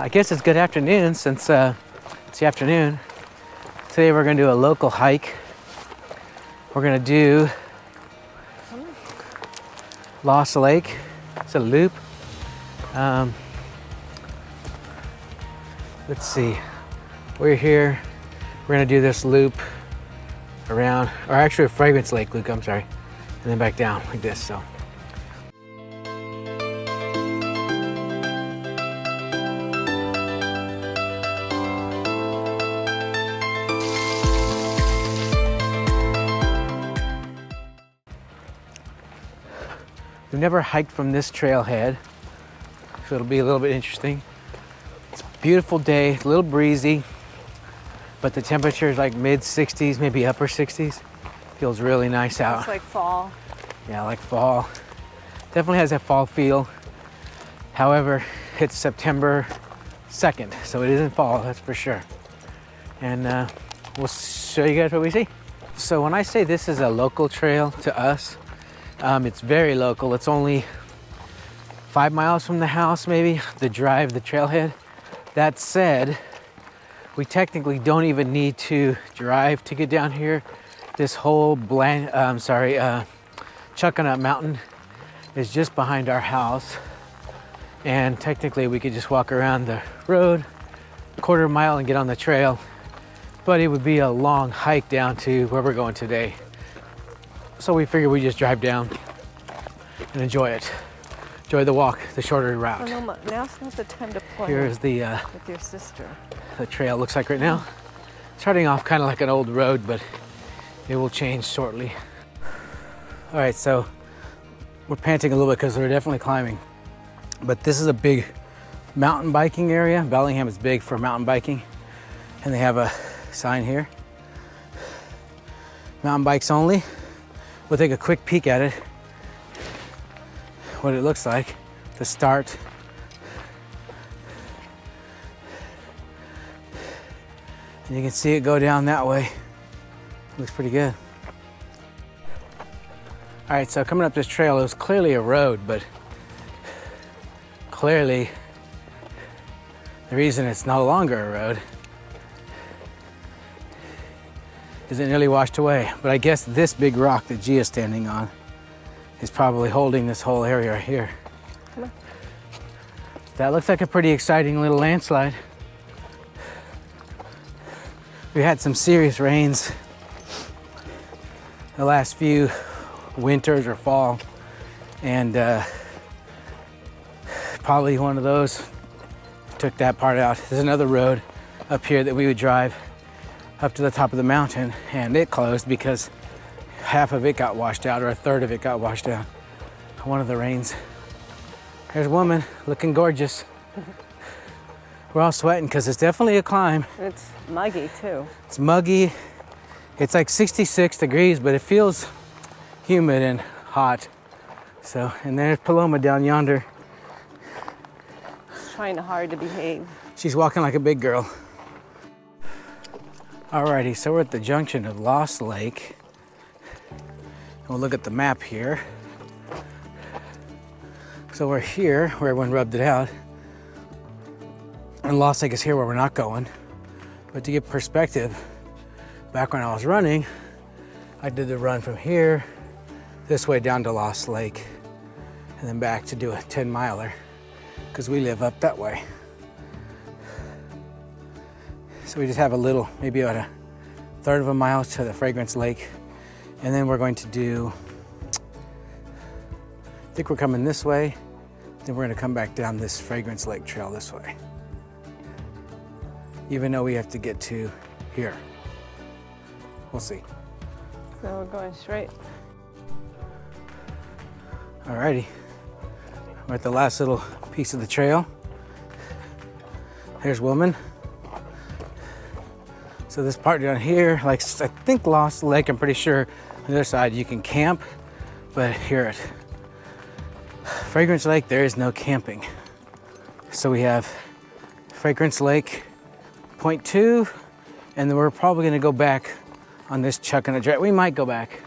I guess it's good afternoon since it's the afternoon. Today we're gonna do a local hike. We're gonna do Lost Lake. It's a loop. Let's see. We're here. We're gonna do this loop around, or actually a Fragrance Lake loop, I'm sorry, and then back down like this, so. We've never hiked from this trailhead, so it'll be a little bit interesting. It's a beautiful day, a little breezy, but the temperature is like mid 60s, maybe upper 60s. Feels really nice out. It's like fall. Yeah, like fall. Definitely has that fall feel. However, it's September 2nd, so it isn't fall, that's for sure. And we'll show you guys what we see. So when I say this is a local trail to us, it's very local. It's only 5 miles from the house, maybe, the drive, the trailhead. That said, we technically don't even need to drive to get down here. This whole Chuckanut Mountain is just behind our house. And technically we could just walk around the road, a quarter mile and get on the trail. But it would be a long hike down to where we're going today. So we figured we just drive down and enjoy it. Enjoy the walk, the shorter route. Oh, no, now's not the time to play Here's the with your sister. The trail looks like right now. Starting off kind of like an old road, but it will change shortly. All right, so we're panting a little bit because we're definitely climbing. But this is a big mountain biking area. Bellingham is big for mountain biking. And they have a sign here. Mountain bikes only. We'll take a quick peek at it, what it looks like to start. And you can see it go down that way. Looks pretty good. All right, so coming up this trail, it was clearly a road, but clearly the reason it's no longer a road is it nearly washed away. But I guess this big rock that Gia's standing on is probably holding this whole area right here. Come on. That looks like a pretty exciting little landslide. We had some serious rains the last few winters or fall, and probably one of those took that part out. There's another road up here that we would drive up to the top of the mountain, and it closed because half of it got washed out, or a third of it got washed out. One of the rains. There's a woman looking gorgeous. We're all sweating because it's definitely a climb. It's muggy too. It's muggy. It's like 66 degrees, but it feels humid and hot. So, and there's Paloma down yonder. Trying hard to behave. She's walking like a big girl. Alrighty, so we're at the junction of Lost Lake. We'll look at the map here. So we're here where everyone rubbed it out. And Lost Lake is here where we're not going. But to get perspective, back when I was running, I did the run from here, this way down to Lost Lake, and then back to do a 10-miler, because we live up that way. So we just have a little, maybe about a third of a mile to the Fragrance Lake. And then we're going to do, I think we're coming this way. Then we're gonna come back down this Fragrance Lake trail this way. Even though we have to get to here. We'll see. So we're going straight. Alrighty. We're at the last little piece of the trail. There's woman. So this part down here, like I think Lost Lake, I'm pretty sure on the other side you can camp, but here at Fragrance Lake, there is no camping. So we have Fragrance Lake, point 2, and then we're probably gonna go back on this Chuckanut drive. We might go back.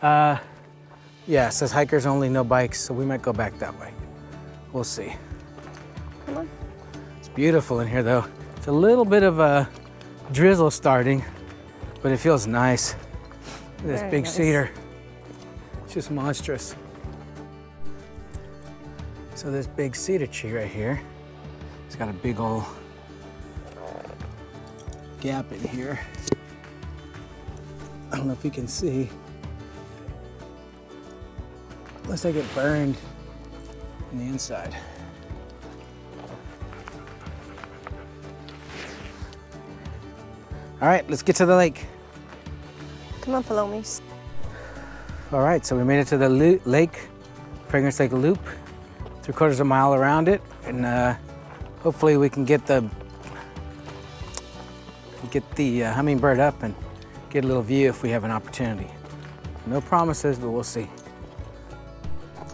Yeah, it says hikers only, no bikes, so we might go back that way. We'll see. Come on. Beautiful in here though. It's a little bit of a drizzle starting, but it feels nice. This Very big nice. cedar, it's just monstrous. So this big cedar tree right here, it's got a big old gap in here. I don't know if you can see. Looks like it burned on the inside. All right, let's get to the lake. Come on, follow me. All right, so we made it to the lake, Fragrance Lake Loop, 3/4 of a mile around it, and hopefully we can get the hummingbird up and get a little view if we have an opportunity. No promises, but we'll see.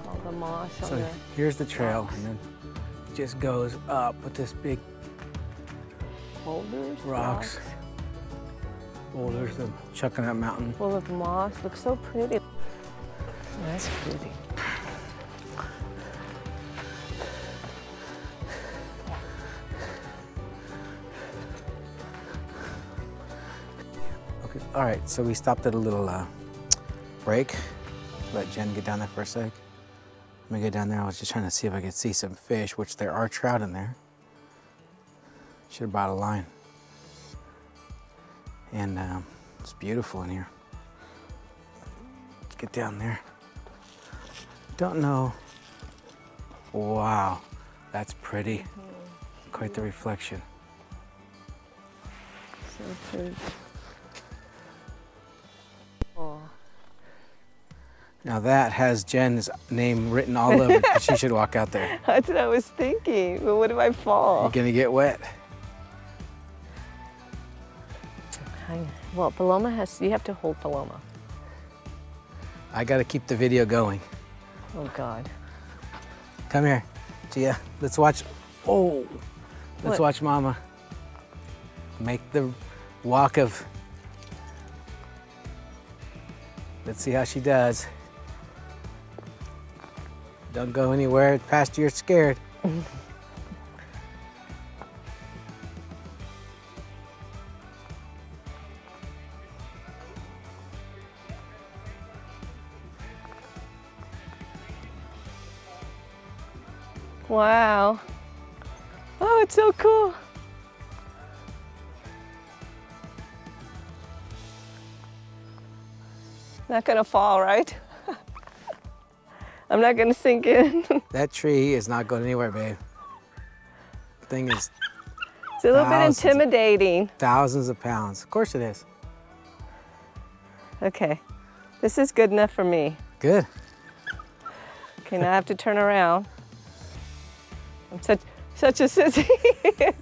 All the moss on So the here's the trail, rocks. and then it just goes up with this big boulders, rocks. Boulders of Chuckanut Mountain. full of moss. Looks so pretty. That's pretty. Okay, all right, so we stopped at a little break. Let Jen get down there for a sec. Let me get down there. I was just trying to see if I could see some fish, which there are trout in there. Should have brought a line. And it's beautiful in here. Let's get down there. Don't know. Wow, that's pretty. Quite the reflection. So pretty. Oh, Now that has Jen's name written all over it, but she should walk out there. that's what I was thinking. But what if I You're fall? gonna get wet. Well, Paloma you have to hold Paloma. I gotta keep the video going. Oh, God. Come here, Gia. Let's watch. Oh, let's What? watch Mama make the walk of. Let's see how she does. Don't go anywhere past you're scared. Wow. Oh, it's so cool. Not gonna fall, right? I'm not gonna sink in. That tree is not going anywhere, babe. Thing is It's a little bit Thousands. intimidating. thousands of pounds. Of course it is. Okay, this is good enough for me. Good. Okay, now I have to turn around. I'm such a sissy.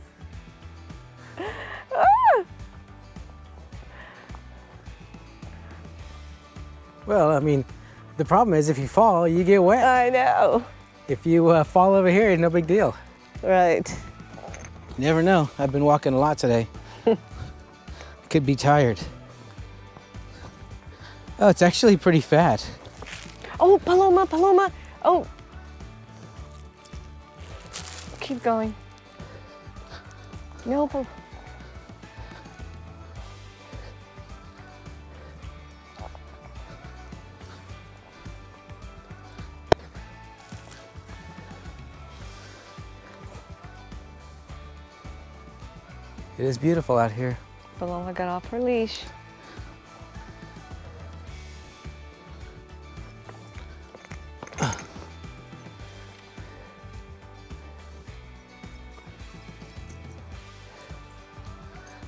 Well, I mean, the problem is if you fall, you get wet. I know. If you fall over here, no big deal. Right. You never know. I've been walking a lot today. Could be tired. Oh, it's actually pretty fat. Oh, Paloma, Paloma. Oh. Keep going. No, It is beautiful out here. Paloma got off her leash.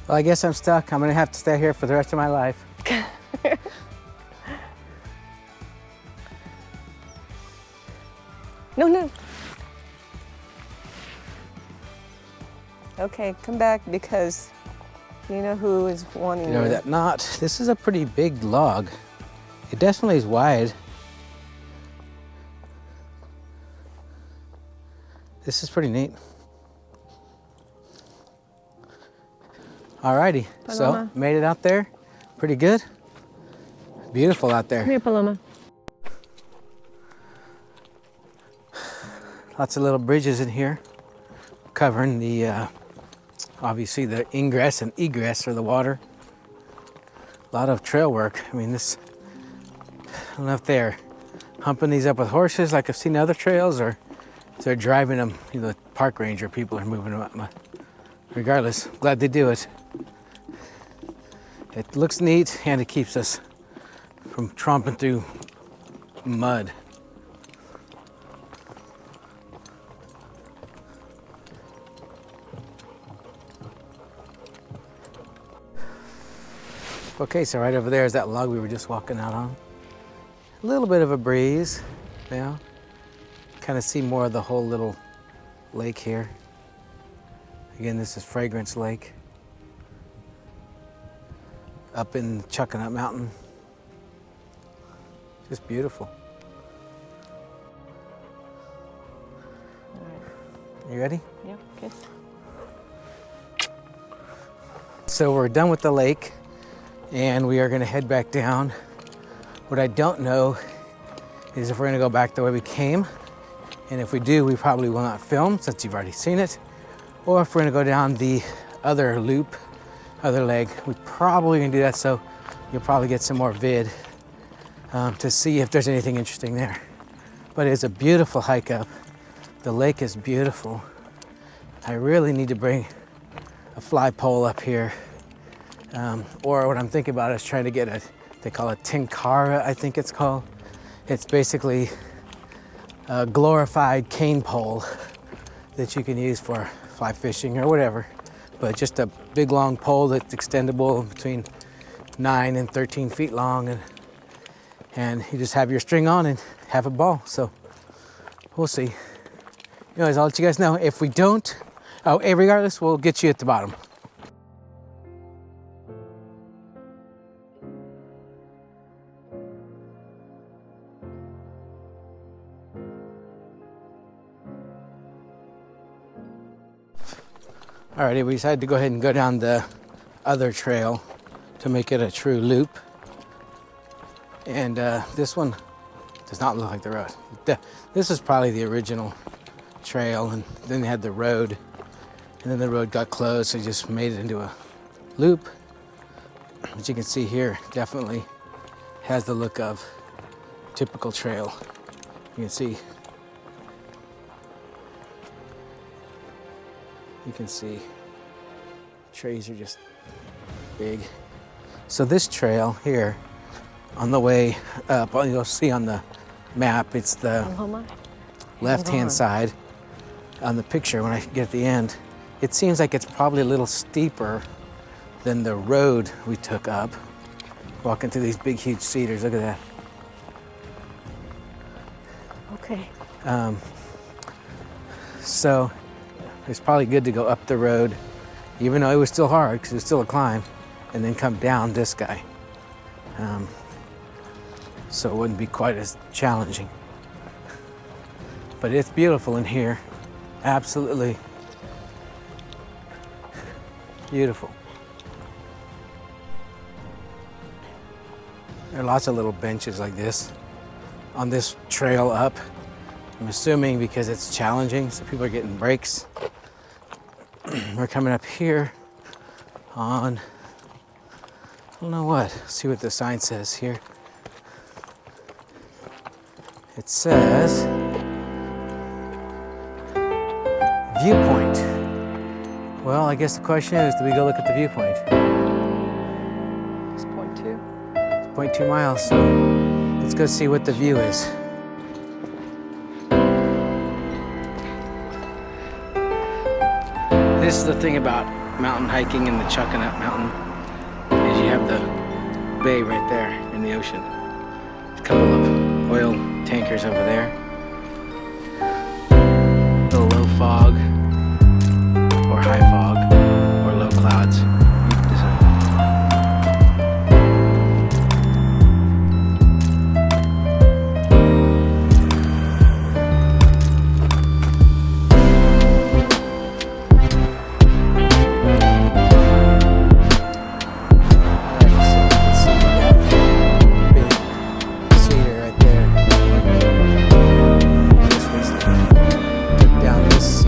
Well, I guess I'm stuck. I'm gonna have to stay here for the rest of my life. No, no. Okay, come back because you know who is wanting You know you. that knot? This is a pretty big log. It definitely is wide. This is pretty neat. Alrighty, so Paloma. made it out there. Pretty good. Beautiful out there. Come here, Paloma. Lots of little bridges in here. covering the, obviously the ingress and egress for the water. A lot of trail work. I mean, this, I don't know if they're humping these up with horses like I've seen other trails, or if they're driving them, you know, the park ranger people are moving them up. Regardless, glad they do it. It looks neat and it keeps us from tromping through mud. Okay, so right over there is that log we were just walking out on. A little bit of a breeze, yeah. Kind of see more of the whole little lake here. Again, this is Fragrance Lake. Up in Chuckanut Mountain. Just beautiful. All right. You ready? Yeah, okay. So we're done with the lake and we are gonna head back down. What I don't know is if we're gonna go back the way we came. And if we do, we probably will not film since you've already seen it. Or if we're gonna go down the other loop, other leg, we probably gonna do that, so you'll probably get some more vid to see if there's anything interesting there. But it's a beautiful hike up. The lake is beautiful. I really need to bring a fly pole up here. Or what I'm thinking about is trying to get a, they call it tinkara, I think it's called. It's basically a glorified cane pole that you can use for fly fishing or whatever. But just a big long pole that's extendable between 9 and 13 feet long, and you just have your string on and have a ball. So we'll see. Anyways, I'll let you guys know. If we don't, regardless, we'll get you at the bottom. Alrighty, we decided to go ahead and go down the other trail to make it a true loop. And this one does not look like the road. This is probably the original trail, and then they had the road, and then the road got closed, so they just made it into a loop. As you can see here, definitely has the look of typical trail. You can see. You can see trees are just big. So this trail here, on the way up, you'll see on the map, it's the left-hand side on the picture when I get at the end. It seems like it's probably a little steeper than the road we took up. Walking through these big, huge cedars, look at that. Okay. So it's probably good to go up the road, even though it was still hard because it was still a climb, and then come down this guy. So it wouldn't be quite as challenging. But it's beautiful in here. Absolutely beautiful. There are lots of little benches like this on this trail up. I'm assuming because it's challenging, so people are getting breaks. We're coming up here on, I don't know what. Let's see what the sign says here. It says viewpoint. Well, I guess the question is, do we go look at the viewpoint? It's 0.2. It's 0.2 miles, so let's go see what the view is. This is the thing about mountain hiking in the Chuckanut Mountain, is you have the bay right there in the ocean. A couple of oil tankers over there. A little low fog, or high fog, or low clouds. Down this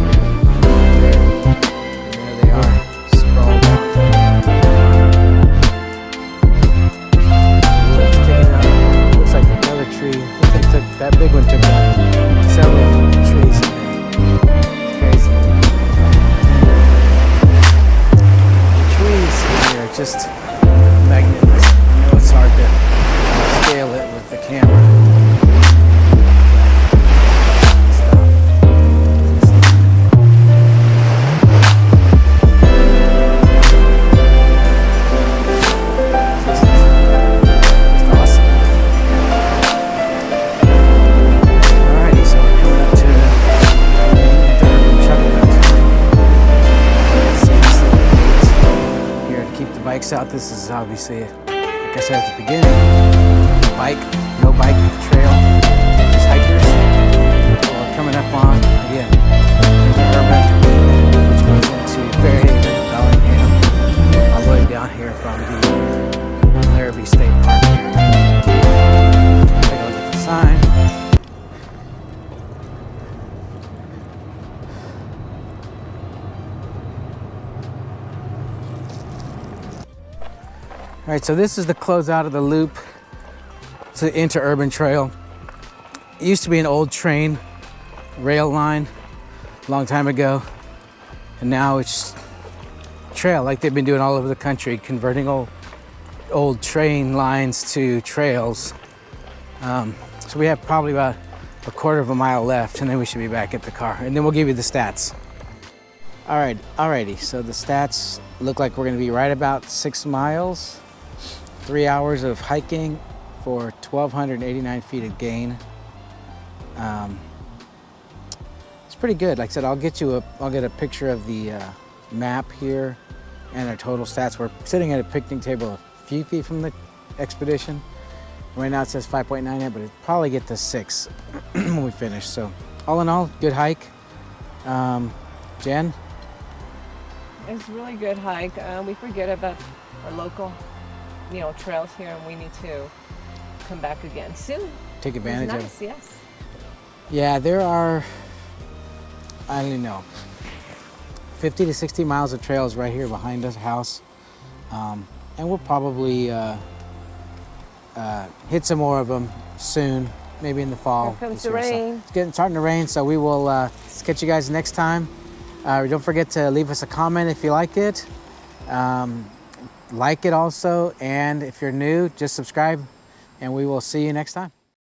just magnificent. I know it's hard to scale it with the camera. Bikes out. This is obviously, like I said at the beginning, bike, no bike trail, just hikers. So we're coming up on, again, interurban, which goes into Fairhaven, Bellingham, all the way down here from the Larrabee State Park here. Take a look at the sign. All right, so this is the closeout of the loop. It's an interurban trail. It used to be an old train rail line a long time ago, and now it's trail like they've been doing all over the country, converting old train lines to trails. So we have probably about a quarter of a mile left, and then we should be back at the car, and then we'll give you the stats. All right, alrighty, so the stats look like we're gonna be right about 6 miles. 3 hours of hiking for 1,289 feet of gain. It's pretty good. Like I said, I'll get a picture of the map here and our total stats. We're sitting at a picnic table a few feet from the expedition. Right now it says 5.98, but it'll probably get to 6 when we finish. So all in all, good hike. Jen? It's a really good hike. We forget about our local trails here, and we need to come back again soon. Take advantage of it. Nice, yes. Yeah, there are, I don't know, 50 to 60 miles of trails right here behind us house. And we'll probably hit some more of them soon, maybe in the fall. Here comes the rain. It's starting to rain, so we will catch you guys next time. Don't forget to leave us a comment if you like it. Like it also, and if you're new, just subscribe, and we will see you next time.